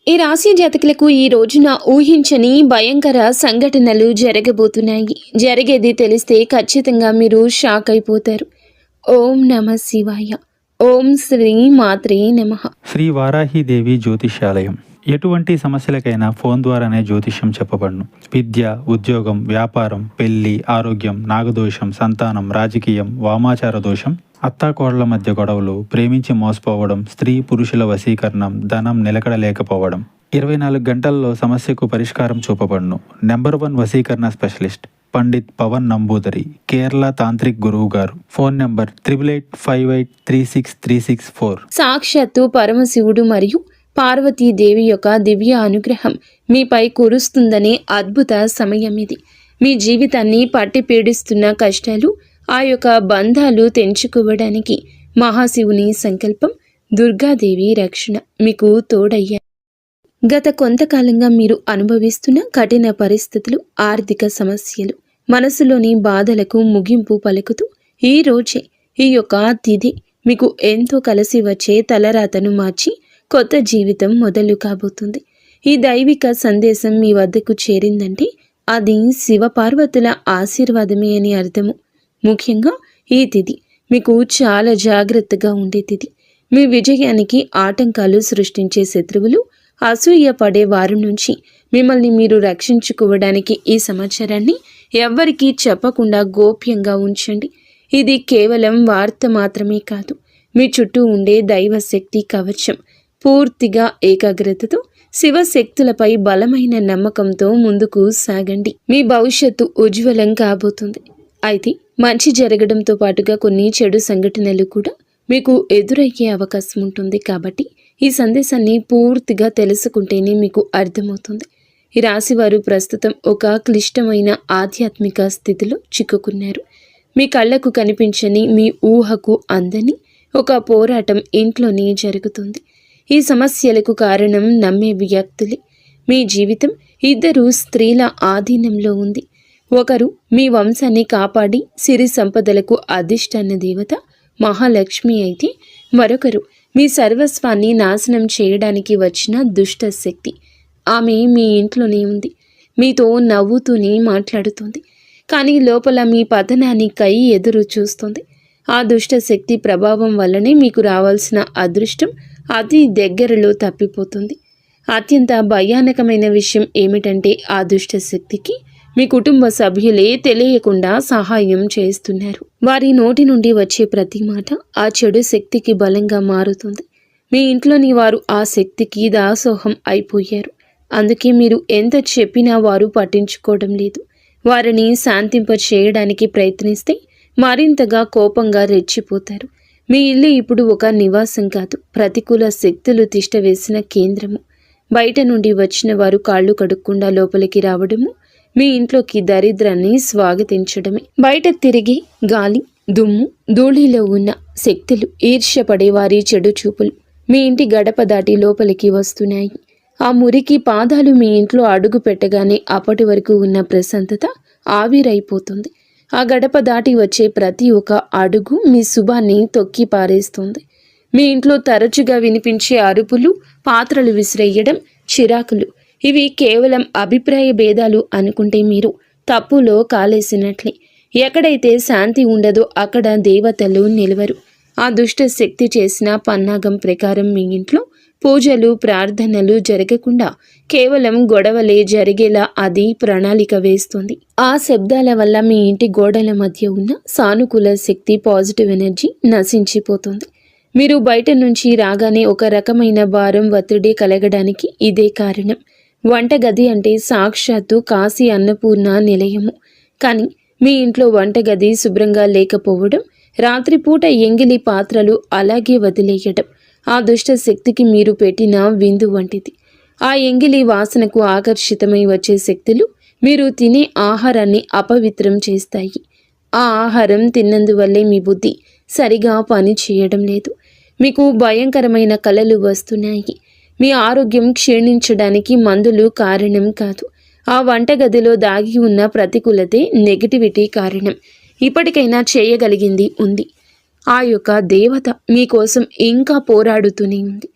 ఈ రాశి జాతకులకు ఈ రోజున ఊహించని భయంకర సంఘటనలు జరగబోతున్నాయి. జరిగేది తెలిస్తే ఖచ్చితంగా మీరు షాక్ అయిపోతారు. ఓం నమ శివాయ. ఓం శ్రీ మాత్రే నమః. శ్రీ వారాహిదేవి జ్యోతిష్యాలయం. ఎటువంటి సమస్యలకైనా ఫోన్ ద్వారానే జ్యోతిష్యం చెప్పబడును. విద్య, ఉద్యోగం, వ్యాపారం, పెళ్లి, ఆరోగ్యం, నాగదోషం, సంతానం, రాజకీయం, వామాచార దోషం, అత్తాకోడళ్ల మధ్య గొడవలు, ప్రేమించి మోసపోవడం, స్త్రీ పురుషుల వశీకరణం, ధనం నిలకడలేకపోవడం, 24 గంటల్లో సమస్యకు పరిష్కారం చూపబడును. నెంబర్ 1 వశీకరణ స్పెషలిస్ట్ పండిత్ పవన్ నంబూదరి, కేరళ తాంత్రిక్ గురువు గారు. Phone number 8858363634. సాక్షాత్తు పరమశివుడు మరియు పార్వతీదేవి యొక్క దివ్య అనుగ్రహం మీపై కురుస్తుందనే అద్భుత సమయం ఇది. మీ జీవితాన్ని పట్టి పీడిస్తున్న కష్టాలు, ఆ యొక్క బంధాలు తెంచుకోవడానికి మహాశివుని సంకల్పం, దుర్గాదేవి రక్షణ మీకు తోడయ్యాయి. గత కొంతకాలంగా మీరు అనుభవిస్తున్న కఠిన పరిస్థితులు, ఆర్థిక సమస్యలు, మనసులోని బాధలకు ముగింపు పలుకుతూ ఈ రోజే ఈ యొక్క తిథి మీకు ఎంతో కలిసి వచ్చే తలరాతను మార్చి కొత్త జీవితం మొదలు కాబోతుంది. ఈ దైవిక సందేశం మీ వద్దకు చేరిందంటే అది శివపార్వతుల ఆశీర్వాదమే అని అర్థము. ముఖ్యంగా ఈ తిథి మీకు చాలా జాగ్రత్తగా ఉండే తిథి. మీ విజయానికి ఆటంకాలు సృష్టించే శత్రువులు, అసూయ పడే వారి నుంచి మిమ్మల్ని మీరు రక్షించుకోవడానికి ఈ సమాచారాన్ని ఎవ్వరికీ చెప్పకుండా గోప్యంగా ఉంచండి. ఇది కేవలం వార్త మాత్రమే కాదు, మీ చుట్టూ ఉండే దైవశక్తి కవచం. పూర్తిగా ఏకాగ్రతతో శివశక్తులపై బలమైన నమ్మకంతో ముందుకు సాగండి. మీ భవిష్యత్తు ఉజ్వలం కాబోతుంది. అయితే మంచి జరగడంతో పాటుగా కొన్ని చెడు సంఘటనలు కూడా మీకు ఎదురయ్యే అవకాశం ఉంటుంది. కాబట్టి ఈ సందేశాన్ని పూర్తిగా తెలుసుకుంటేనే మీకు అర్థమవుతుంది. ఈ రాశివారు ప్రస్తుతం ఒక క్లిష్టమైన ఆధ్యాత్మిక స్థితిలో చిక్కుకున్నారు. మీ కళ్ళకు కనిపించని, మీ ఊహకు అందని ఒక పోరాటం ఇంట్లోనే జరుగుతుంది. ఈ సమస్యలకు కారణం నమ్మే వ్యక్తులే. మీ జీవితం 2 స్త్రీల ఆధీనంలో ఉంది. ఒకరు మీ వంశాన్ని కాపాడి సిరి సంపదలకు అధిష్టాన దేవత మహాలక్ష్మి అయితే, మరొకరు మీ సర్వస్వాన్ని నాశనం చేయడానికి వచ్చిన దుష్ట శక్తి. ఆమె మీ ఇంట్లోనే ఉంది, మీతో నవ్వుతూనే మాట్లాడుతుంది, కానీ లోపల మీ పతనానికై ఎదురు చూస్తుంది. ఆ దుష్ట శక్తి ప్రభావం వల్లనే మీకు రావాల్సిన అదృష్టం అతి దగ్గరలో తప్పిపోతుంది. అత్యంత భయానకమైన విషయం ఏమిటంటే ఆ దుష్ట శక్తికి మీ కుటుంబ సభ్యులే తెలియకుండా సహాయం చేస్తున్నారు. వారి నోటి నుండి వచ్చే ప్రతి మాట ఆ చెడు శక్తికి బలంగా మారుతుంది. మీ ఇంట్లోని వారు ఆ శక్తికి దాసోహం అయిపోయారు. అందుకే మీరు ఎంత చెప్పినా వారు పట్టించుకోవడం లేదు. వారిని శాంతింప చేయడానికి ప్రయత్నిస్తే మరింతగా కోపంగా రెచ్చిపోతారు. మీ ఇల్లు ఇప్పుడు ఒక నివాసం కాదు, ప్రతికూల శక్తులు తిష్టవేసిన కేంద్రము. బయట నుండి వచ్చిన వారు కాళ్ళు కడుక్కుండా లోపలికి రావడము మీ ఇంట్లోకి దరిద్రాన్ని స్వాగతించడమే. బయట తిరిగి గాలి, దుమ్ము, ధూళిలో ఉన్న శక్తులు, ఈర్ష్యపడే వారి చెడు చూపులు మీ ఇంటి గడప దాటి లోపలికి వస్తున్నాయి. ఆ మురికి పాదాలు మీ ఇంట్లో అడుగు పెట్టగానే అప్పటి వరకు ఉన్న ప్రశాంతత ఆవిరైపోతుంది. ఆ గడప దాటి వచ్చే ప్రతి ఒక్క అడుగు మీ శుభాన్ని తొక్కి పారేస్తుంది. మీ ఇంట్లో తరచుగా వినిపించే అరుపులు, పాత్రలు విసిరేయడం, చిరాకులు, ఇవి కేవలం అభిప్రాయ భేదాలు అనుకుంటే మీరు తప్పులో కాలేసినట్లే. ఎక్కడైతే శాంతి ఉండదో అక్కడ దేవతలు నిలవరు. ఆ దుష్ట శక్తి చేసిన పన్నాగం ప్రకారం మీ ఇంట్లో పూజలు, ప్రార్థనలు జరగకుండా కేవలం గొడవలే జరిగేలా అది ప్రణాళిక వేస్తుంది. ఆ శబ్దాల వల్ల మీ ఇంటి గోడల మధ్య ఉన్న సానుకూల శక్తి, పాజిటివ్ ఎనర్జీ నశించిపోతుంది. మీరు బయట నుంచి రాగానే ఒక రకమైన భారం, ఒత్తిడి కలగడానికి ఇదే కారణం. వంటగది అంటే సాక్షాత్తు కాశీ అన్నపూర్ణ నిలయము. కానీ మీ ఇంట్లో వంటగది శుభ్రంగా లేకపోవడం, రాత్రిపూట ఎంగిలి పాత్రలు అలాగే వదిలేయడం ఆ దుష్ట శక్తికి మీరు పెట్టిన విందు వంటిది. ఆ ఎంగిలి వాసనకు ఆకర్షితమై వచ్చే శక్తులు మీరు తినే ఆహారాన్ని అపవిత్రం చేస్తాయి. ఆ ఆహారం తిన్నందువల్లే మీ బుద్ధి సరిగా పని చేయడం లేదు. మీకు భయంకరమైన కలలు వస్తున్నాయి. మీ ఆరోగ్యం క్షీణించడానికి మందులు కారణం కాదు. ఆ వంటగదిలో దాగి ఉన్న ప్రతికూలతే, నెగటివిటీ కారణం. ఇప్పటికైనా చేయగలిగింది ఉంది. ఆ యొక్క దేవత మీకోసం ఇంకా పోరాడుతూనే ఉంది.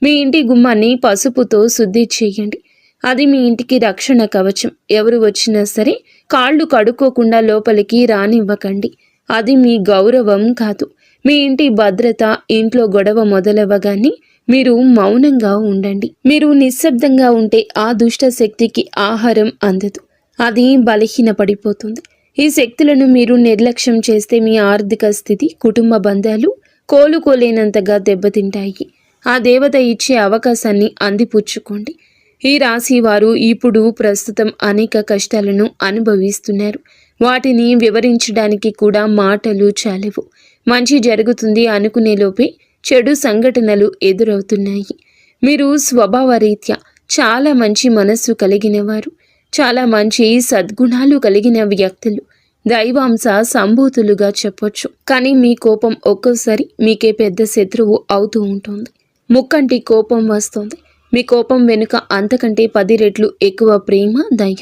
మీ ఇంటి గుమ్మాన్ని పసుపుతో శుద్ధి చేయండి. అది మీ ఇంటికి రక్షణ కవచం. ఎవరు వచ్చినా సరే కాళ్ళు కడుక్కోకుండా లోపలికి రానివ్వకండి. అది మీ గౌరవం కాదు. మీ ఇంటి భద్రత. ఇంట్లో గొడవ మొదలవ్వగానే మీరు మౌనంగా ఉండండి. మీరు నిశ్శబ్దంగా ఉంటే ఆ దుష్ట శక్తికి ఆహారం అందదు. అది బలహీనపడిపోతుంది. ఈ శక్తులను మీరు నిర్లక్ష్యం చేస్తే మీ ఆర్థిక స్థితి, కుటుంబ బంధాలు కోలుకోలేనంతగా దెబ్బతింటాయి. ఆ దేవత ఇచ్చే అవకాశాన్ని అందిపుచ్చుకోండి. ఈ రాశి వారు ఇప్పుడు ప్రస్తుతం అనేక కష్టాలను అనుభవిస్తున్నారు. వాటిని వివరించడానికి కూడా మాటలు చాలవు. మంచి జరుగుతుంది అనుకునేలోపే చెడు సంఘటనలు ఎదురవుతున్నాయి. మీరు స్వభావరీత్యా చాలా మంచి మనస్సు కలిగిన వారు, చాలా మంచి సద్గుణాలు కలిగిన వ్యక్తులు, దైవాంశ సంభూతులుగా చెప్పొచ్చు. కానీ మీ కోపం ఒక్కోసారి మీకే పెద్ద శత్రువు అవుతూ ఉంటుంది. ముక్కంటి కోపం వస్తుంది. మీ కోపం వెనుక అంతకంటే 10 రెట్లు ఎక్కువ ప్రేమ, దయ,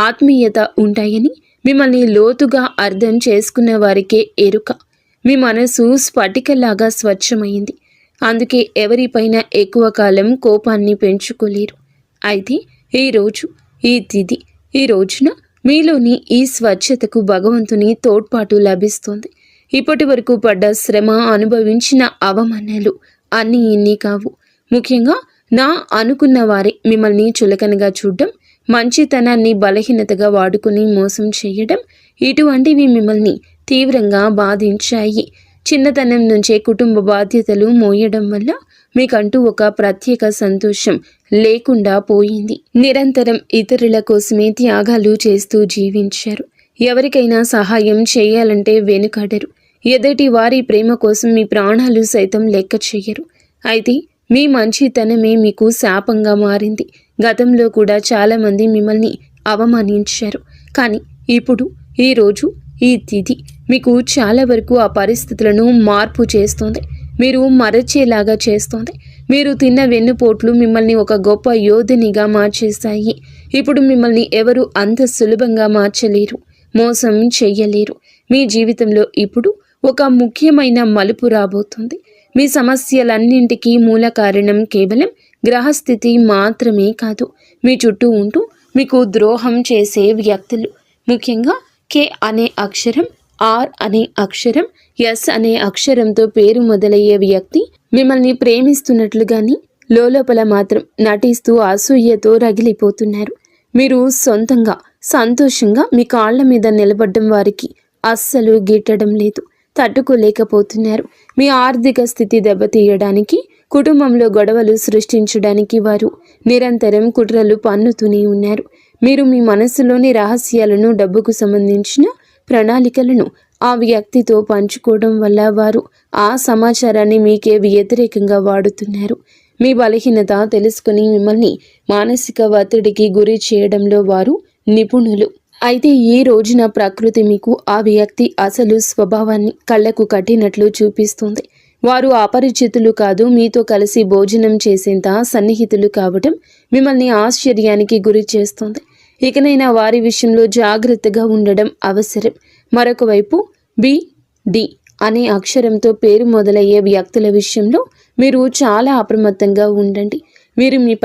ఆత్మీయత ఉంటాయని మిమ్మల్ని లోతుగా అర్థం చేసుకున్న వారికే ఎరుక. మీ మనసు స్ఫటికలాగా స్వచ్ఛమైంది. అందుకే ఎవరిపైన ఎక్కువ కాలం కోపాన్ని పెంచుకోలేరు. అయితే ఈ తిథి, ఈ రోజున మీలోని ఈ స్వచ్ఛతకు భగవంతుని తోడ్పాటు లభిస్తుంది. ఇప్పటి వరకు పడ్డ శ్రమ, అనుభవించిన అవమానాలు అన్నీ ఇన్ని కావు. ముఖ్యంగా నా అనుకున్న వారే మిమ్మల్ని చులకనగా చూడడం, మంచితనాన్ని బలహీనతగా వాడుకుని మోసం చేయడం, ఇటువంటివి మిమ్మల్ని తీవ్రంగా బాధించాయి. చిన్నతనం నుంచే కుటుంబ బాధ్యతలు మోయడం వల్ల మీకంటూ ఒక ప్రత్యేక సంతోషం లేకుండా పోయింది. నిరంతరం ఇతరుల కోసమే త్యాగాలు చేస్తూ జీవించారు. ఎవరికైనా సహాయం చేయాలంటే వెనుకాడరు. ఎదుటి వారి ప్రేమ కోసం మీ ప్రాణాలు సైతం లెక్క చేయరు. అయితే మీ మంచితనమే మీకు శాపంగా మారింది. గతంలో కూడా చాలామంది మిమ్మల్ని అవమానించారు. కానీ ఇప్పుడు, ఈ తిథి మీకు చాలా వరకు ఆ పరిస్థితులను మార్పు చేస్తుంది. మీరు మరచేలాగా చేస్తుంది. మీరు తిన్న వెన్నుపోట్లు మిమ్మల్ని ఒక గొప్ప యోధునిగా మార్చేస్తాయి. ఇప్పుడు మిమ్మల్ని ఎవరు అంత సులభంగా మార్చలేరు, మోసం చెయ్యలేరు. మీ జీవితంలో ఇప్పుడు ఒక ముఖ్యమైన మలుపు రాబోతుంది. మీ సమస్యలన్నింటికీ మూల కారణం కేవలం గ్రహస్థితి మాత్రమే కాదు, మీ చుట్టూ ఉంటూ మీకు ద్రోహం చేసే వ్యక్తులు. ముఖ్యంగా కే అనే అక్షరం, ఆర్ అనే అక్షరం, ఎస్ అనే అక్షరంతో పేరు మొదలయ్యే వ్యక్తి మిమ్మల్ని ప్రేమిస్తున్నట్లుగాని లోపల మాత్రం నటిస్తూ అసూయతో రగిలిపోతున్నారు. మీరు సొంతంగా సంతోషంగా మీ కాళ్ల మీద నిలబడ్డం వారికి అస్సలు గిట్టడం లేదు, తట్టుకోలేకపోతున్నారు. మీ ఆర్థిక స్థితి దెబ్బతీయడానికి, కుటుంబంలో గొడవలు సృష్టించడానికి వారు నిరంతరం కుట్రలు పన్నుతూనే ఉన్నారు. మీరు మీ మనసులోని రహస్యాలను, డబ్బుకు సంబంధించిన ప్రణాళికలను ఆ వ్యక్తితో పంచుకోవడం వల్ల వారు ఆ సమాచారాన్ని మీకే వ్యతిరేకంగా వాడుతున్నారు. మీ బలహీనత తెలుసుకుని మిమ్మల్ని మానసిక ఒత్తిడికి గురి చేయడంలో వారు నిపుణులు. అయితే ఈ రోజున ప్రకృతి మీకు ఆ వ్యక్తి అసలు స్వభావాన్ని కళ్ళకు కట్టినట్లు చూపిస్తుంది. వారు అపరిచితులు కాదు, మీతో కలిసి భోజనం చేసేంత సన్నిహితులు కావటం మిమ్మల్ని ఆశ్చర్యానికి గురి చేస్తుంది. ఇకనైనా వారి విషయంలో జాగ్రత్తగా ఉండడం అవసరం. మరొక వైపు డి అనే అక్షరంతో పేరు మొదలయ్యే వ్యక్తుల విషయంలో మీరు చాలా అప్రమత్తంగా ఉండండి. వీరు మీ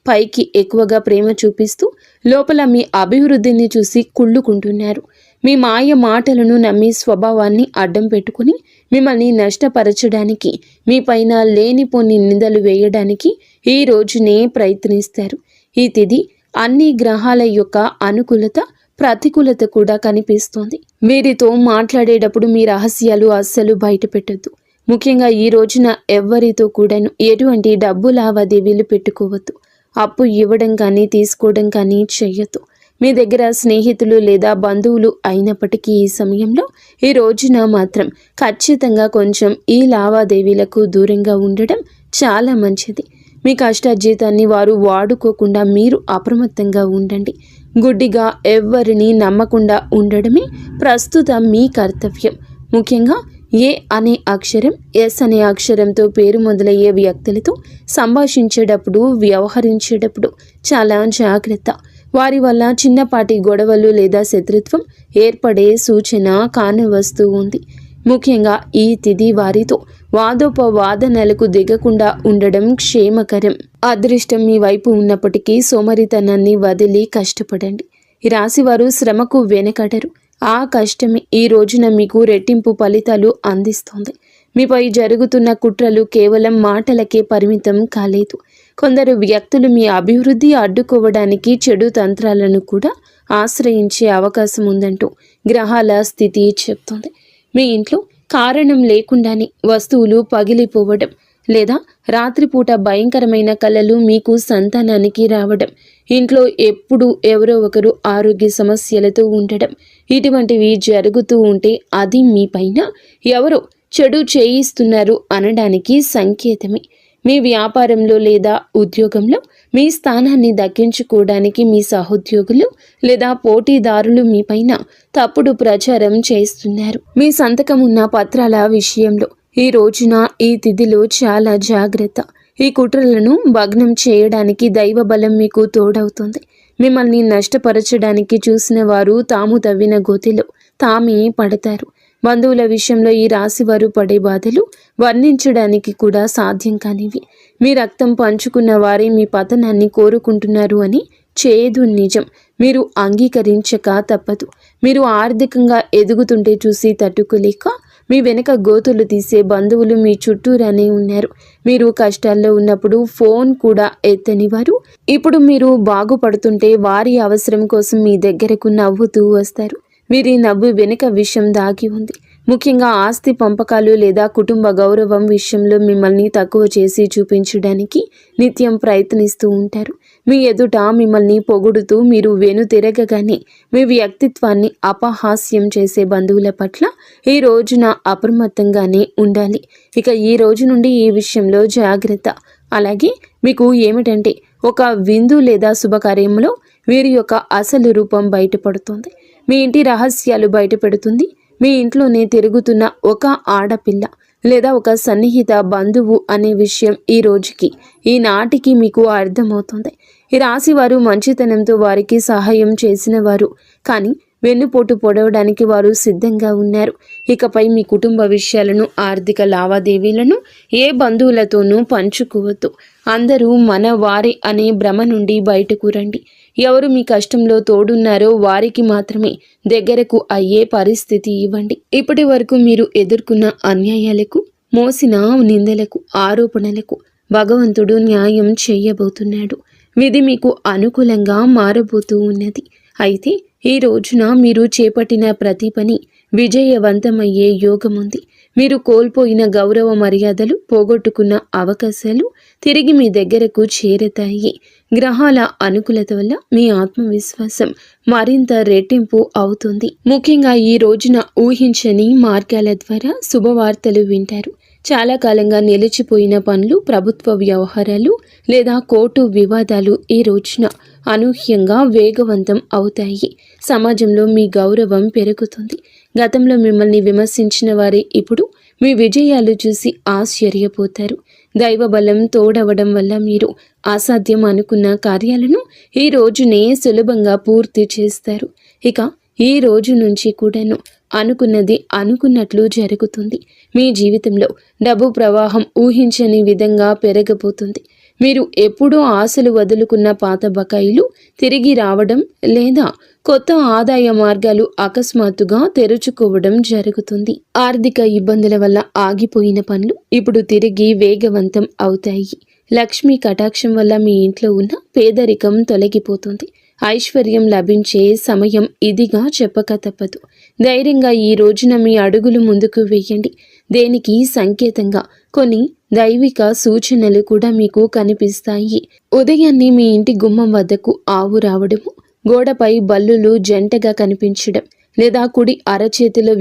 పైకి ఎక్కువగా ప్రేమ చూపిస్తూ లోపల మీ అభివృద్ధిని చూసి కుళ్ళుకుంటున్నారు. మీ మాయ మాటలను నమ్మి స్వభావాన్ని అడ్డం పెట్టుకుని మిమ్మల్ని నష్టపరచడానికి, మీ పైన లేనిపోని నిందలు వేయడానికి ఈ రోజునే ప్రయత్నిస్తారు. ఈ తిథి అన్ని గ్రహాల యొక్క అనుకూలత, ప్రతికూలత కూడా కనిపిస్తోంది. వీరితో మాట్లాడేటప్పుడు మీ రహస్యాలు అస్సలు బయట పెట్టద్దు. ముఖ్యంగా ఈ రోజున ఎవ్వరితో కూడాను ఎటువంటి డబ్బు లావాదేవీలు పెట్టుకోవద్దు. అప్పు ఇవ్వడం కానీ తీసుకోవడం కానీ చెయ్యొద్దు. మీ దగ్గర స్నేహితులు లేదా బంధువులు అయినప్పటికీ ఈ సమయంలో, ఈ రోజున మాత్రం ఖచ్చితంగా కొంచెం ఈ లావాదేవీలకు దూరంగా ఉండడం చాలా మంచిది. మీ కష్టార్జితాన్ని వారు వాడుకోకుండా మీరు అప్రమత్తంగా ఉండండి. గుడ్డిగా ఎవ్వరిని నమ్మకుండా ఉండడమే ప్రస్తుతం మీ కర్తవ్యం. ముఖ్యంగా ఏ అనే అక్షరం, ఎస్ అనే అక్షరంతో పేరు మొదలయ్యే వ్యక్తులతో సంభాషించేటప్పుడు, వ్యవహరించేటప్పుడు చాలా జాగ్రత్త. వారి వల్ల చిన్నపాటి గొడవలు లేదా శత్రుత్వం ఏర్పడే సూచన కానవస్తూ ఉంది. ముఖ్యంగా ఈ తిథి వారితో వాదోపవాదనలకు దిగకుండా ఉండడం క్షేమకరం. అదృష్టం మీ వైపు ఉన్నప్పటికీ సోమరితనాన్ని వదిలి కష్టపడండి. ఈ రాశివారు శ్రమకు వెనకడరు. ఆ కష్టమే ఈ రోజున మీకు రెట్టింపు ఫలితాలు అందిస్తోంది. మీపై జరుగుతున్న కుట్రలు కేవలం మాటలకే పరిమితం కాలేదు. కొందరు వ్యక్తులు మీ అభివృద్ధి అడ్డుకోవడానికి చెడు తంత్రాలను కూడా ఆశ్రయించే అవకాశం ఉందంటూ గ్రహాల స్థితి చెప్తోంది. మీ ఇంట్లో కారణం లేకుండానే వస్తువులు పగిలిపోవడం లేదా రాత్రిపూట భయంకరమైన కలలు మీకు సంతానానికి రావడం, ఇంట్లో ఎప్పుడు ఎవరో ఒకరు ఆరోగ్య సమస్యలతో ఉండడం, ఇటువంటివి జరుగుతూ ఉంటే అది మీ పైన ఎవరో చెడు చేయిస్తున్నారు అనడానికి సంకేతమే. మీ వ్యాపారంలో లేదా ఉద్యోగంలో మీ స్థానాన్ని దక్కించుకోవడానికి మీ సహోద్యోగులు లేదా పోటీదారులు మీపైన తప్పుడు ప్రచారం చేస్తున్నారు. మీ సంతకం ఉన్న పత్రాల విషయంలో ఈ రోజున ఈ తిథిలో చాలా జాగ్రత్త. ఈ కుట్రలను భగ్నం చేయడానికి దైవ బలం మీకు తోడవుతుంది. మిమ్మల్ని నష్టపరచడానికి చూసిన వారు తాము తవ్విన గోతిలో తామే పడతారు. బంధువుల విషయంలో ఈ రాశివారు పడే బాధలు వర్ణించడానికి కూడా సాధ్యం కానివి. మీ రక్తం పంచుకున్న వారే మీ పతనాన్ని కోరుకుంటున్నారు అని చేదు నిజం. మీరు అంగీకరించక తప్పదు. మీరు ఆర్థికంగా ఎదుగుతుంటే చూసి తట్టుకోలేక మీ వెనక గోతులు తీసే బంధువులు మీ చుట్టూరానే ఉన్నారు. మీరు కష్టాల్లో ఉన్నప్పుడు ఫోన్ కూడా ఎత్తని వారు ఇప్పుడు మీరు బాగుపడుతుంటే వారి అవసరం కోసం మీ దగ్గరకు నవ్వుతూ వస్తారు. వీరి నవ్వు వెనుక విషయం దాగి ఉంది. ముఖ్యంగా ఆస్తి పంపకాలు లేదా కుటుంబ గౌరవం విషయంలో మిమ్మల్ని తక్కువ చేసి చూపించడానికి నిత్యం ప్రయత్నిస్తూ ఉంటారు. మీ ఎదుట మిమ్మల్ని పొగుడుతూ మీరు వెనుతిరగగానే మీ వ్యక్తిత్వాన్ని అపహాస్యం చేసే బంధువుల పట్ల ఈ రోజున అప్రమత్తంగానే ఉండాలి. ఇక ఈ రోజు నుండి ఈ విషయంలో జాగ్రత్త. అలాగే మీకు ఏమిటంటే ఒక విందు లేదా శుభకార్యంలో వీరి యొక్క అసలు రూపం బయటపడుతుంది. మీ ఇంటి రహస్యాలు బయటపెడుతుంది. మీ ఇంట్లోనే తిరుగుతున్న ఒక ఆడపిల్ల లేదా ఒక సన్నిహిత బంధువు అనే విషయం ఈ రోజుకి ఈనాటికి మీకు అర్థమవుతుంది. ఈ రాశి వారు మంచితనంతో వారికి సహాయం చేసిన వారు, కానీ వెన్నుపోటు పొడవడానికి వారు సిద్ధంగా ఉన్నారు. ఇకపై మీ కుటుంబ విషయాలను, ఆర్థిక లావాదేవీలను ఏ బంధువులతోనూ పంచుకోవద్దు. అందరూ మన వారే అనే భ్రమ నుండి బయటకు రండి. ఎవరు మీ కష్టంలో తోడున్నారో వారికి మాత్రమే దగ్గరకు అయ్యే పరిస్థితి ఇవ్వండి. ఇప్పటి వరకు మీరు ఎదుర్కొన్న అన్యాయాలకు, మోసిన నిందలకు, ఆరోపణలకు భగవంతుడు న్యాయం చేయబోతున్నాడు. విధి మీకు అనుకూలంగా మారబోతూ ఉన్నది. అయితే ఈ రోజున మీరు చేపట్టిన ప్రతి పని విజయవంతమయ్యే యోగం ఉంది. మీరు కోల్పోయిన గౌరవ మర్యాదలు, పోగొట్టుకున్న అవకాశాలు తిరిగి మీ దగ్గరకు చేరతాయి. గ్రహాల అనుకూలత వల్ల మీ ఆత్మవిశ్వాసం మరింత రెట్టింపు అవుతుంది. ముఖ్యంగా ఈ రోజున ఊహించని మార్గాల ద్వారా శుభవార్తలు వింటారు. చాలా కాలంగా నిలిచిపోయిన పనులు, ప్రభుత్వ వ్యవహారాలు లేదా కోర్టు వివాదాలు ఈ రోజున అనూహ్యంగా వేగవంతం అవుతాయి. సమాజంలో మీ గౌరవం పెరుగుతుంది. గతంలో మిమ్మల్ని విమర్శించిన వారే ఇప్పుడు మీ విజయాలు చూసి ఆశ్చర్యపోతారు. దైవ బలం తోడవడం వల్ల మీరు అసాధ్యం అనుకున్న కార్యాలను ఈ రోజునే సులభంగా పూర్తి చేస్తారు. ఇక ఈ రోజు నుంచి కూడాను అనుకున్నది అనుకున్నట్లు జరుగుతుంది. మీ జీవితంలో డబ్బు ప్రవాహం ఊహించని విధంగా పెరగబోతుంది. మీరు ఎప్పుడూ ఆశలు వదులుకున్న పాత బకాయిలు తిరిగి రావడం లేదా కొత్త ఆదాయ మార్గాలు అకస్మాత్తుగా తెరుచుకోవడం జరుగుతుంది. ఆర్థిక ఇబ్బందుల వల్ల ఆగిపోయిన పనులు ఇప్పుడు తిరిగి వేగవంతం అవుతాయి. లక్ష్మీ కటాక్షం వల్ల మీ ఇంట్లో ఉన్న పేదరికం తొలగిపోతుంది. ఐశ్వర్యం లభించే సమయం ఇదిగా చెప్పక తప్పదు. ధైర్యంగా ఈ రోజున మీ అడుగులు ముందుకు వేయండి. దేనికి సంకేతంగా కొన్ని దైవిక సూచనలు కూడా మీకు కనిపిస్తాయి. ఉదయాన్నే మీ ఇంటి గుమ్మం వద్దకు ఆవు రావడము, గోడపై బల్లులు జంటగా కనిపించడం లేదా కుడి అరచేతిలో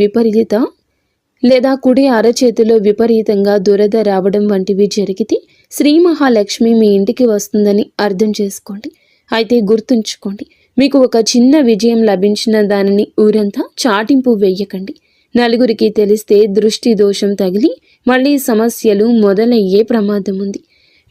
విపరీతంగా దురద రావడం వంటివి జరిగితే శ్రీ మహాలక్ష్మి మీ ఇంటికి వస్తుందని అర్థం చేసుకోండి. అయితే గుర్తుంచుకోండి, మీకు ఒక చిన్న విజయం లభించిన దానిని ఊరంతా చాటింపు వేయకండి. నలుగురికి తెలిస్తే దృష్టి దోషం తగిలి మళ్ళీ సమస్యలు మొదలయ్యే ప్రమాదం ఉంది.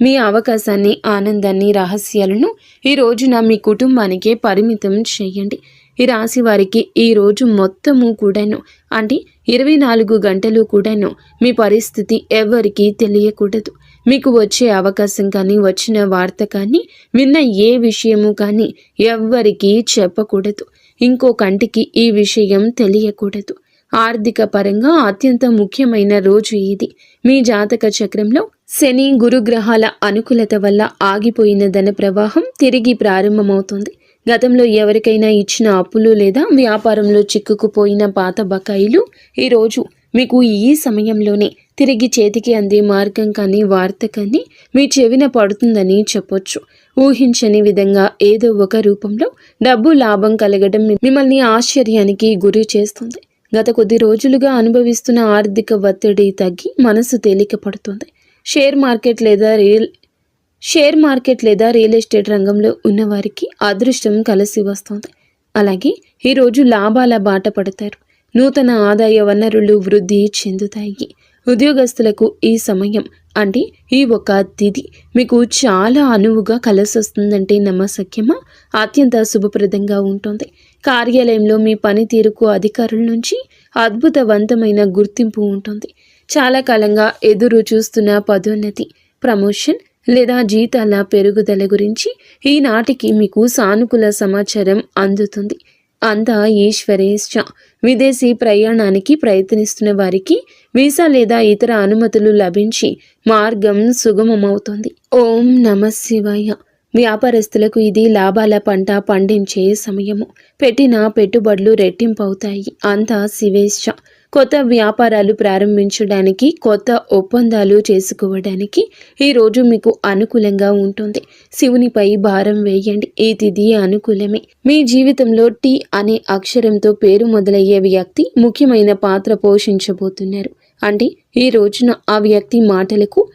మీ అవకాశాన్ని, ఆనందాన్ని, రహస్యాలను ఈ రోజున మీ కుటుంబానికే పరిమితం చేయండి. ఈ రాశి వారికి ఈ రోజు మొత్తము కూడాను అంటే 24 గంటలు కూడాను మీ పరిస్థితి ఎవరికీ తెలియకూడదు. మీకు వచ్చే అవకాశం కానీ, వచ్చిన వార్త కానీ, విన్న ఏ విషయము కానీ ఎవ్వరికీ చెప్పకూడదు. ఇంకో కంటికి ఈ విషయం తెలియకూడదు. ఆర్థిక పరంగా అత్యంత ముఖ్యమైన రోజు ఇది. మీ జాతక చక్రంలో శని గురుగ్రహాల అనుకూలత వల్ల ఆగిపోయిన ధన ప్రవాహం తిరిగి ప్రారంభమవుతుంది. గతంలో ఎవరికైనా ఇచ్చిన అప్పులు లేదా వ్యాపారంలో చిక్కుకుపోయిన పాత బకాయిలు ఈరోజు మీకు ఈ సమయంలోనే తిరిగి చేతికి అందే మార్గం కానీ, వార్త కానీ మీ చెవిన పడుతుందని చెప్పొచ్చు. ఊహించని విధంగా ఏదో ఒక రూపంలో డబ్బు లాభం కలగడం మిమ్మల్ని ఆశ్చర్యానికి గురి చేస్తుంది. గత కొద్ది రోజులుగా అనుభవిస్తున్న ఆర్థిక ఒత్తిడి తగ్గి మనసు తేలిక పడుతుంది. షేర్ మార్కెట్ లేదా రియల్ ఎస్టేట్ రంగంలో ఉన్నవారికి అదృష్టం కలిసి వస్తుంది. అలాగే ఈరోజు లాభాల బాట పడతారు. నూతన ఆదాయ వనరులు వృద్ధి చెందుతాయి. ఉద్యోగస్తులకు ఈ సమయం అంటే ఈ ఒక తిథి మీకు చాలా అనువుగా కలిసొస్తుందంటే నమ్మశక్యమా? అత్యంత శుభప్రదంగా ఉంటుంది. కార్యాలయంలో మీ పనితీరుకు అధికారుల నుంచి అద్భుతవంతమైన గుర్తింపు ఉంటుంది. చాలా కాలంగా ఎదురు చూస్తున్న పదోన్నతి, ప్రమోషన్ లేదా జీతాల పెరుగుదల గురించి ఈనాటికి మీకు సానుకూల సమాచారం అందుతుంది. అంతా ఈశ్వరేచ్ఛ. విదేశీ ప్రయాణానికి ప్రయత్నిస్తున్న వారికి వీసా లేదా ఇతర అనుమతులు లభించి మార్గం సుగమమవుతుంది. ఓం నమః శివాయ. వ్యాపారస్తులకు ఇది లాభాల పంట పండించే సమయము. పెట్టిన పెట్టుబడులు రెట్టింపవుతాయి. అంతా శివేచ్ఛ. కొత్త వ్యాపారాలు ప్రారంభించడానికి, కొత్త ఒప్పందాలు చేసుకోవడానికి ఈరోజు మీకు అనుకూలంగా ఉంటుంది. శివునిపై భారం వేయండి. ఈ తిథి అనుకూలమే. మీ జీవితంలో టీ అనే అక్షరంతో పేరు మొదలయ్యే వ్యక్తి ముఖ్యమైన పాత్ర పోషించబోతున్నారు. అంటే ఈ రోజున ఆ వ్యక్తి మాటలకు,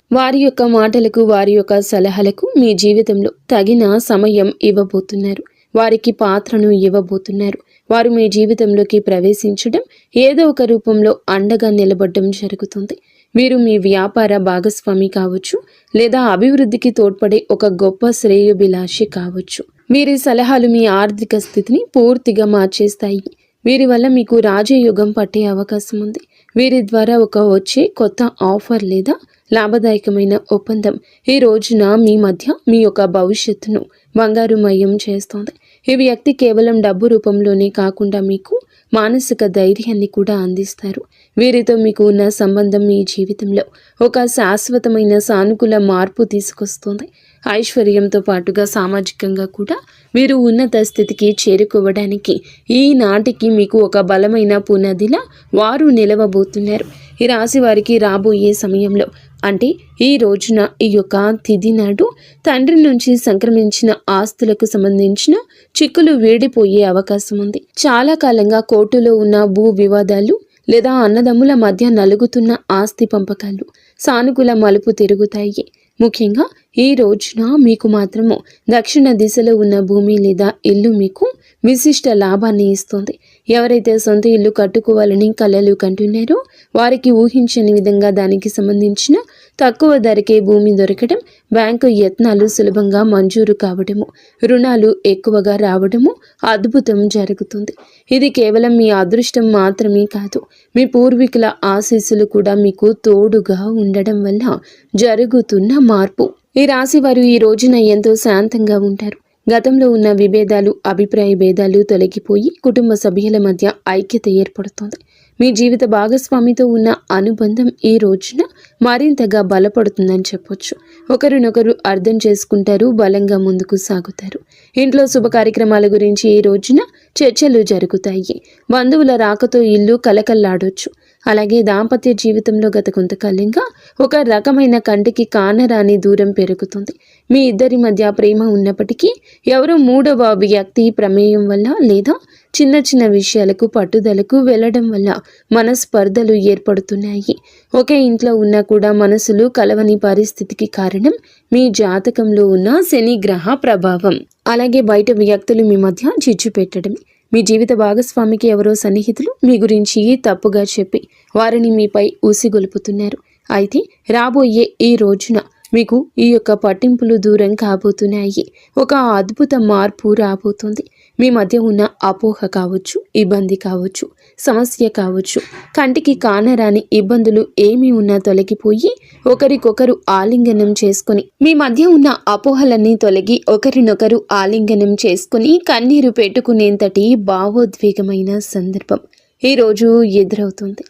వారి యొక్క సలహాలకు మీ జీవితంలో తగిన సమయం ఇవ్వబోతున్నారు. వారికి పాత్రను ఇవ్వబోతున్నారు. వారు మీ జీవితంలోకి ప్రవేశించడం, ఏదో ఒక రూపంలో అండగా నిలబడడం జరుగుతుంది. మీరు మీ వ్యాపార భాగస్వామి కావచ్చు, లేదా అభివృద్ధికి తోడ్పడే ఒక గొప్ప శ్రేయోభిలాషి కావచ్చు. వీరి సలహాలు మీ ఆర్థిక స్థితిని పూర్తిగా మార్చేస్తాయి. వీరి వల్ల మీకు రాజయోగం పట్టే అవకాశం ఉంది. వీరి ద్వారా వచ్చే కొత్త ఆఫర్ లేదా లాభదాయకమైన ఒప్పందం ఈ రోజున మీ మధ్య మీ యొక్క భవిష్యత్తును బంగారుమయం చేస్తోంది. ఈ వ్యక్తి కేవలం డబ్బు రూపంలోనే కాకుండా మీకు మానసిక ధైర్యాన్ని కూడా అందిస్తారు. వీరితో మీకు ఉన్న సంబంధం మీ జీవితంలో ఒక శాశ్వతమైన సానుకూల మార్పు తీసుకొస్తుంది. ఐశ్వర్యంతో పాటుగా సామాజికంగా కూడా వీరు ఉన్నత స్థితికి చేరుకోవడానికి ఈనాటికి మీకు ఒక బలమైన పునాదిలా వారు నిలవబోతున్నారు. ఈ రాశి వారికి రాబోయే సమయంలో అంటే ఈ రోజున ఈ యొక్క తిథి నాడు తండ్రి నుంచి సంక్రమించిన ఆస్తులకు సంబంధించిన చిక్కులు వీడిపోయే అవకాశం ఉంది. చాలా కాలంగా కోర్టులో ఉన్న భూ వివాదాలు లేదా అన్నదమ్ముల మధ్య నలుగుతున్న ఆస్తి పంపకాలు సానుకూల మలుపు తిరుగుతాయి. ముఖ్యంగా ఈ రోజున మీకు మాత్రము దక్షిణ దిశలో ఉన్న భూమి లేదా ఇల్లు మీకు విశిష్ట లాభాన్ని ఇస్తుంది. ఎవరైతే సొంత ఇల్లు కట్టుకోవాలని కలలు కంటున్నారో వారికి ఊహించని విధంగా దానికి సంబంధించిన తక్కువ ధరకే భూమి దొరకడం, బ్యాంకు యత్నాలు సులభంగా మంజూరు కావడము, రుణాలు ఎక్కువగా రావడము అద్భుతం జరుగుతుంది. ఇది కేవలం మీ అదృష్టం మాత్రమే కాదు, మీ పూర్వీకుల ఆశీస్సులు కూడా మీకు తోడుగా ఉండడం వల్ల జరుగుతున్న మార్పు. ఈ రాశి వారు ఈ రోజున ఎంతో శాంతంగా ఉంటారు. గతంలో ఉన్న విభేదాలు, అభిప్రాయ భేదాలు తొలగిపోయి కుటుంబ సభ్యుల మధ్య ఐక్యత ఏర్పడుతుంది. మీ జీవిత భాగస్వామితో ఉన్న అనుబంధం ఈ రోజున మరింతగా బలపడుతుందని చెప్పొచ్చు. ఒకరినొకరు అర్థం చేసుకుంటారు, బలంగా ముందుకు సాగుతారు. ఇంట్లో శుభ కార్యక్రమాల గురించి ఈ రోజున చర్చలు జరుగుతాయి. బంధువుల రాకతో ఇల్లు కలకల్లాడొచ్చు. అలాగే దాంపత్య జీవితంలో గత కొంతకాలంగా ఒక రకమైన కంటికి కానరాని దూరం పెరుగుతుంది. మీ ఇద్దరి మధ్య ప్రేమ ఉన్నప్పటికీ ఎవరో మూడవ వ్యక్తి ప్రమేయం వల్ల లేదా చిన్న చిన్న విషయాలకు పట్టుదలకు వెళ్ళడం వల్ల మనస్పర్ధలు ఏర్పడుతున్నాయి. ఒకే ఇంట్లో ఉన్నా కూడా మనసులు కలవని పరిస్థితికి కారణం మీ జాతకంలో ఉన్న శని గ్రహ ప్రభావం. అలాగే బయట వ్యక్తులు మీ మధ్య చిచ్చు పెట్టడమే. మీ జీవిత భాగస్వామికి ఎవరో సన్నిహితులు మీ గురించి తప్పుగా చెప్పి వారిని మీపై ఊసిగొలుపుతున్నారు. అయితే రాబోయే ఈ రోజున మీకు ఈ యొక్క పట్టింపులు దూరం కాబోతున్నాయి. ఒక అద్భుత మార్పు రాబోతుంది. మీ మధ్య ఉన్న అపోహ కావచ్చు, ఇబ్బంది కావచ్చు, సమస్య కావచ్చు, కంటికి కానరాని ఇబ్బందులు ఏమీ ఉన్నా తొలగిపోయి ఒకరికొకరు ఆలింగనం చేసుకొని మీ మధ్య ఉన్న అపోహలన్నీ తొలగి ఒకరినొకరు ఆలింగనం చేసుకుని కన్నీరు పెట్టుకునేంతటి భావోద్వేగమైన సందర్భం ఈరోజు ఎదురవుతుంది.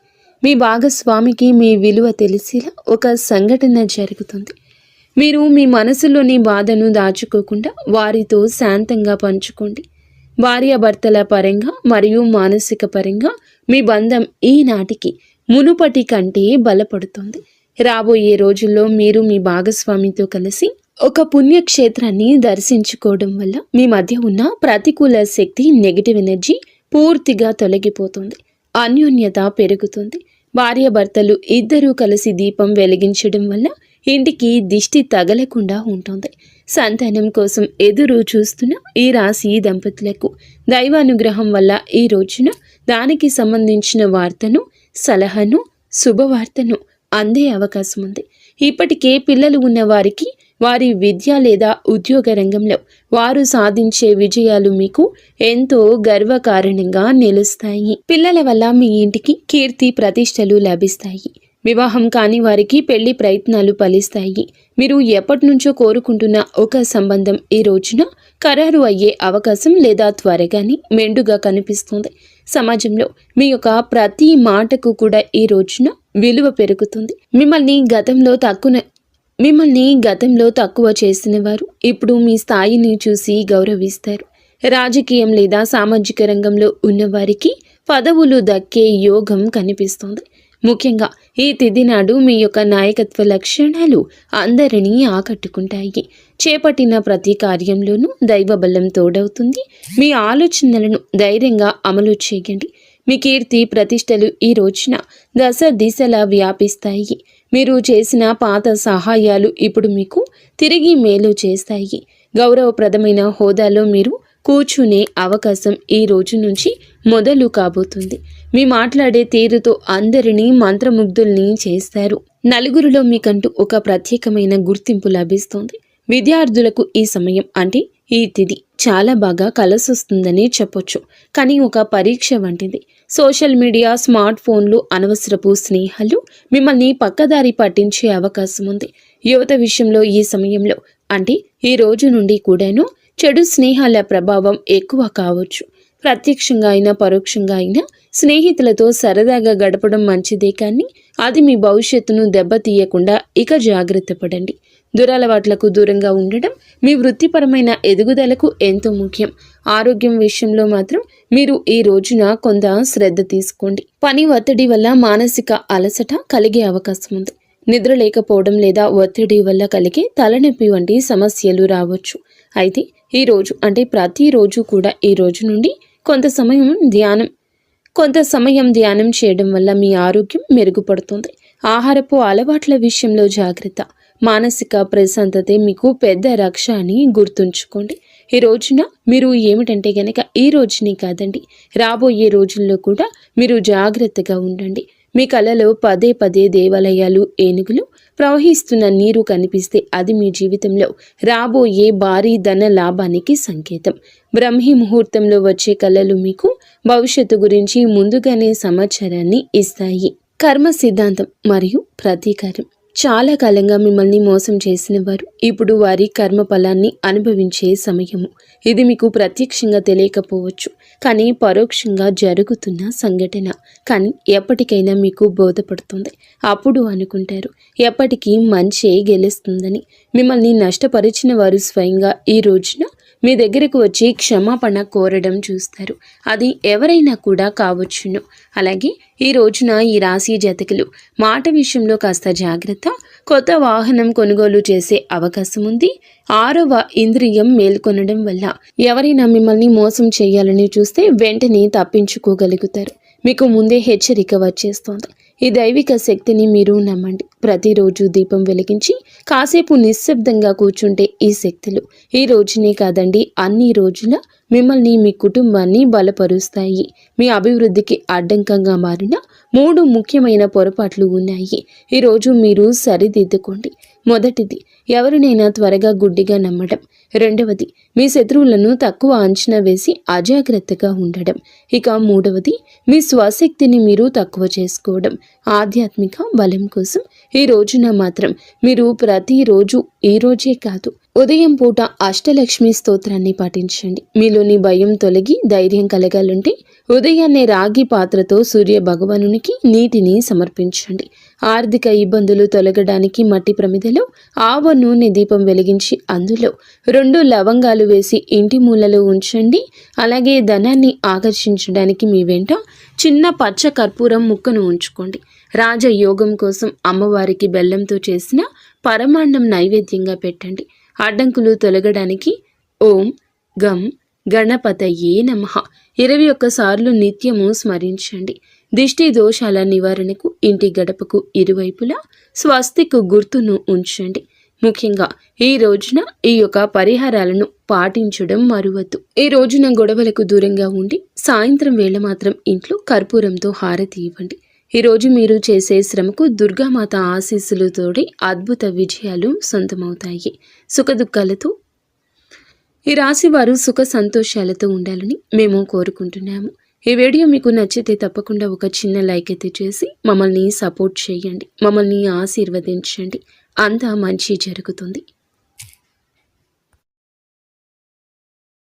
మీ భాగస్వామికి మీ విలువ తెలిసేలా ఒక సంఘటన జరుగుతుంది. మీరు మీ మనసులోని బాధను దాచుకోకుండా వారితో శాంతంగా పంచుకోండి. భార్యాభర్తల పరంగా మరియు మానసిక పరంగా మీ బంధం ఈనాటికి మునుపటి కంటే బలపడుతుంది. రాబోయే రోజుల్లో మీరు మీ భాగస్వామితో కలిసి ఒక పుణ్యక్షేత్రాన్ని దర్శించుకోవడం వల్ల మీ మధ్య ఉన్న ప్రతికూల శక్తి, నెగిటివ్ ఎనర్జీ పూర్తిగా తొలగిపోతుంది. అన్యోన్యత పెరుగుతుంది. భార్యాభర్తలు ఇద్దరూ కలిసి దీపం వెలిగించడం వల్ల ఇంటికి దిష్టి తగలకుండా ఉంటుంది. సంతానం కోసం ఎదురు చూస్తున్న ఈ రాశి దంపతులకు దైవానుగ్రహం వల్ల ఈ రోజున దానికి సంబంధించిన వార్తను, సలహాను, శుభవార్తను అందే అవకాశం ఉంది. ఇప్పటికే పిల్లలు ఉన్న వారికి వారి విద్య లేదా ఉద్యోగ రంగంలో వారు సాధించే విజయాలు మీకు ఎంతో గర్వకారణంగా నిలుస్తాయి. పిల్లల వల్ల మీ ఇంటికి కీర్తి ప్రతిష్టలు లభిస్తాయి. వివాహం కాని వారికి పెళ్లి ప్రయత్నాలు ఫలిస్తాయి. మీరు ఎప్పటి నుంచో కోరుకుంటున్న ఒక సంబంధం ఈ రోజున ఖరారు అయ్యే అవకాశం లేదా త్వరగానే మెండుగా కనిపిస్తుంది. సమాజంలో మీ యొక్క ప్రతి మాటకు కూడా ఈ రోజున విలువ పెరుగుతుంది. మిమ్మల్ని గతంలో తక్కువ చేసిన వారు ఇప్పుడు మీ స్థాయిని చూసి గౌరవిస్తారు. రాజకీయం లేదా సామాజిక రంగంలో ఉన్నవారికి పదవులు దక్కే యోగం కనిపిస్తుంది. ముఖ్యంగా ఈ తిథి నాడు మీ యొక్క నాయకత్వ లక్షణాలు అందరినీ ఆకట్టుకుంటాయి. చేపట్టిన ప్రతి కార్యంలోనూ దైవబలం తోడవుతుంది. మీ ఆలోచనలను ధైర్యంగా అమలు చేయండి. మీ కీర్తి ప్రతిష్టలు ఈ రోజున దశ దిశలా వ్యాపిస్తాయి. మీరు చేసిన పాత సహాయాలు ఇప్పుడు మీకు తిరిగి మేలు చేస్తాయి. గౌరవప్రదమైన హోదాలో మీరు కూర్చునే అవకాశం ఈ రోజు నుంచి మొదలు కాబోతుంది. మీ మాట్లాడే తీరుతో అందరినీ మంత్రముగ్ధుల్ని చేస్తారు. నలుగురిలో మీకంటూ ఒక ప్రత్యేకమైన గుర్తింపు లభిస్తుంది. విద్యార్థులకు ఈ సమయం అంటే ఈ తిథి చాలా బాగా కలిసొస్తుందని చెప్పొచ్చు. కానీ ఒక పరీక్ష వంటిది. సోషల్ మీడియా, స్మార్ట్ ఫోన్లు, అనవసరపు స్నేహాలు మిమ్మల్ని పక్కదారి పట్టించే అవకాశం ఉంది. యువత విషయంలో ఈ సమయంలో అంటే ఈ రోజు నుండి కూడాను చెడు స్నేహాల ప్రభావం ఎక్కువ కావచ్చు. ప్రత్యక్షంగా అయినా పరోక్షంగా అయినా స్నేహితులతో సరదాగా గడపడం మంచిదే, కానీ అది మీ భవిష్యత్తును దెబ్బతీయకుండా ఇక జాగ్రత్త పడండి. దురలవాట్లకు దూరంగా ఉండడం మీ వృత్తిపరమైన ఎదుగుదలకు ఎంతో ముఖ్యం. ఆరోగ్యం విషయంలో మాత్రం మీరు ఈ రోజున కొంత శ్రద్ధ తీసుకోండి. పని ఒత్తిడి వల్ల మానసిక అలసట కలిగే అవకాశం ఉంది. నిద్ర లేకపోవడం లేదా ఒత్తిడి వల్ల కలిగే తలనొప్పి వంటి సమస్యలు రావచ్చు. అయితే ఈ రోజు అంటే ప్రతిరోజు కూడా ఈ రోజు నుండి కొంత సమయం ధ్యానం చేయడం వల్ల మీ ఆరోగ్యం మెరుగుపడుతుంది. ఆహారపు అలవాట్ల విషయంలో జాగ్రత్త. మానసిక ప్రశాంతతే మీకు పెద్ద రక్ష అని గుర్తుంచుకోండి. ఈ రోజున మీరు ఏమిటంటే గనక ఈ రోజునే కాదండి, రాబోయే రోజుల్లో కూడా మీరు జాగ్రత్తగా ఉండండి. మీ కలలో పదే పదే దేవాలయాలు, ఏనుగులు, ప్రవహిస్తున్న నీరు కనిపిస్తే అది మీ జీవితంలో రాబోయే భారీ ధన లాభానికి సంకేతం. బ్రహ్మీ ముహూర్తంలో వచ్చే కళలు మీకు భవిష్యత్తు గురించి ముందుగానే సమాచారాన్ని ఇస్తాయి. కర్మ సిద్ధాంతం మరియు ప్రతీకారం. చాలా కాలంగా మిమ్మల్ని మోసం చేసిన వారు ఇప్పుడు వారి కర్మ ఫలాన్ని అనుభవించే సమయము. ఇది మీకు ప్రత్యక్షంగా తెలియకపోవచ్చు, కానీ పరోక్షంగా జరుగుతున్న సంఘటన. కానీ ఎప్పటికైనా మీకు బోధపడుతుంది. అప్పుడు అనుకుంటారు ఎప్పటికీ మంచే గెలుస్తుందని. మిమ్మల్ని నష్టపరిచిన వారు స్వయంగా ఈ రోజున మీ దగ్గరకు వచ్చి క్షమాపణ కోరడం చూస్తారు. అది ఎవరైనా కూడా కావచ్చును. అలాగే ఈ రోజున ఈ రాశి జాతకులు మాట విషయంలో కాస్త జాగ్రత్త. కొత్త వాహనం కొనుగోలు చేసే అవకాశం ఉంది. 6వ ఇంద్రియం మేల్కొనడం వల్ల ఎవరైనా మిమ్మల్ని మోసం చేయాలని చూస్తే వెంటనే తప్పించుకోగలుగుతారు. మీకు ముందే హెచ్చరిక వచ్చేస్తోంది. ఈ దైవిక శక్తిని మీరు నమ్మండి. ప్రతిరోజు దీపం వెలిగించి కాసేపు నిశ్శబ్దంగా కూర్చుంటే ఈ శక్తులు ఈ రోజునే కాదండి, అన్ని రోజుల మిమ్మల్ని మీ కుటుంబాన్ని బలపరుస్తాయి. మీ అభివృద్ధికి అడ్డంకంగా మారిన 3 ముఖ్యమైన పొరపాట్లు ఉన్నాయి. ఈరోజు మీరు సరిదిద్దుకోండి. మొదటిది, ఎవరినైనా త్వరగా గుడ్డిగా నమ్మడం. రెండవది, మీ శత్రువులను తక్కువ అంచనా వేసి అజాగ్రత్తగా ఉండడం. ఇక మూడవది, మీ స్వశక్తిని మీరు తక్కువ చేసుకోవడం. ఆధ్యాత్మిక బలం కోసం ఈ రోజున మాత్రం మీరు ప్రతిరోజు, ఈ రోజే కాదు, ఉదయం పూట అష్టలక్ష్మి స్తోత్రాన్ని పాటించండి. మీలోని భయం తొలగి ధైర్యం కలగాలంటే ఉదయాన్నే రాగి పాత్రతో సూర్య భగవానునికి నీటిని సమర్పించండి. ఆర్థిక ఇబ్బందులు తొలగడానికి మట్టి ప్రమిదలో ఆవ నూనె దీపం వెలిగించి అందులో 2 లవంగాలు వేసి ఇంటి మూలలో ఉంచండి. అలాగే ధనాన్ని ఆకర్షించడానికి మీ వెంట చిన్న పచ్చ కర్పూరం ముక్కను ఉంచుకోండి. రాజయోగం కోసం అమ్మవారికి బెల్లంతో చేసిన పరమాన్నం నైవేద్యంగా పెట్టండి. అడ్డంకులు తొలగడానికి ఓం గం గణపతయే నమః 21 సార్లు నిత్యము స్మరించండి. దిష్టి దోషాల నివారణకు ఇంటి గడపకు ఇరువైపులా స్వస్తిక్ గుర్తును ఉంచండి. ముఖ్యంగా ఈ రోజున ఈ యొక్క పరిహారాలను పాటించడం మరువద్దు. ఈ రోజున గొడవలకు దూరంగా ఉండి సాయంత్రం వేళ మాత్రం ఇంట్లో కర్పూరంతో హారతి ఇవ్వండి. ఈరోజు మీరు చేసే శ్రమకు దుర్గామాత ఆశీస్సులతోటి అద్భుత విజయాలు సొంతమవుతాయి. సుఖదుఖాలతో ఈ రాశి వారు సుఖ సంతోషాలతో ఉండాలని మేము కోరుకుంటున్నాము. ఈ వీడియో మీకు నచ్చితే తప్పకుండా ఒక చిన్న లైక్ అయితే చేసి మమ్మల్ని సపోర్ట్ చేయండి. మమ్మల్ని ఆశీర్వదించండి. అంతా మంచి జరుగుతుంది.